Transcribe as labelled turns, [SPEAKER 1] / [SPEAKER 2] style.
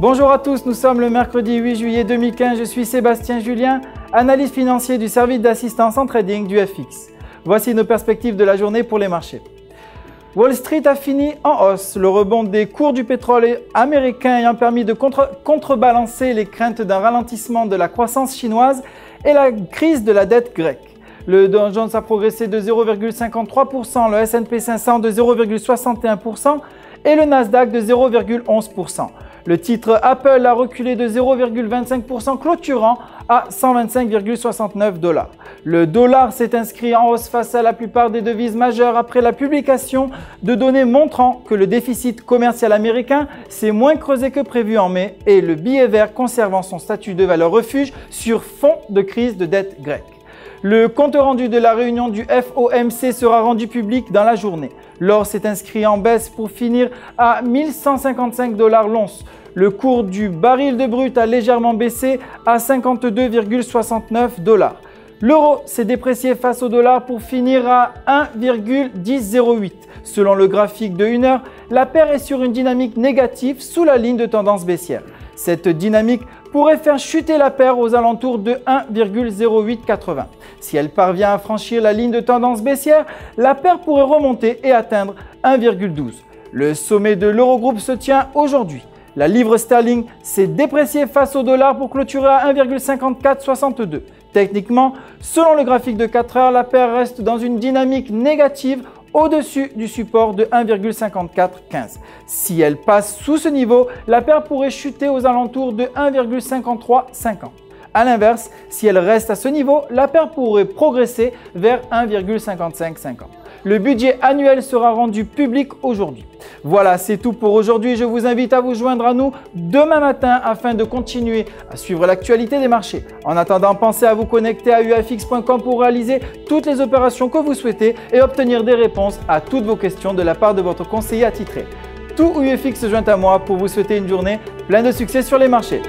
[SPEAKER 1] Bonjour à tous, nous sommes le mercredi 8 juillet 2015, je suis Sébastien Julien, analyste financier du service d'assistance en trading du FX. Voici nos perspectives de la journée pour les marchés. Wall Street a fini en hausse, le rebond des cours du pétrole américain ayant permis de contrebalancer les craintes d'un ralentissement de la croissance chinoise et la crise de la dette grecque. Le Dow Jones a progressé de 0,53%, le S&P 500 de 0,61% et le Nasdaq de 0,11%. Le titre Apple a reculé de 0,25%, clôturant à 125,69 $. Le dollar s'est inscrit en hausse face à la plupart des devises majeures après la publication de données montrant que le déficit commercial américain s'est moins creusé que prévu en mai et le billet vert conservant son statut de valeur refuge sur fond de crise de dette grecque. Le compte rendu de la réunion du FOMC sera rendu public dans la journée. L'or s'est inscrit en baisse pour finir à 1155 $ l'once. Le cours du baril de brut a légèrement baissé à 52,69 $. L'euro s'est déprécié face au dollar pour finir à 1,1008. Selon le graphique de 1 heure, la paire est sur une dynamique négative sous la ligne de tendance baissière. Cette dynamique pourrait faire chuter la paire aux alentours de 1,0880. Si elle parvient à franchir la ligne de tendance baissière, la paire pourrait remonter et atteindre 1,12. Le sommet de l'Eurogroupe se tient aujourd'hui. La livre sterling s'est dépréciée face au dollar pour clôturer à 1,5462. Techniquement, selon le graphique de 4 heures, la paire reste dans une dynamique négative au-dessus du support de 1,5415. Si elle passe sous ce niveau, la paire pourrait chuter aux alentours de 1,5350. A l'inverse, si elle reste à ce niveau, la paire pourrait progresser vers 1,5550. Le budget annuel sera rendu public aujourd'hui. Voilà, c'est tout pour aujourd'hui. Je vous invite à vous joindre à nous demain matin afin de continuer à suivre l'actualité des marchés. En attendant, pensez à vous connecter à ufx.com pour réaliser toutes les opérations que vous souhaitez et obtenir des réponses à toutes vos questions de la part de votre conseiller attitré. Tout UFX se joint à moi pour vous souhaiter une journée pleine de succès sur les marchés.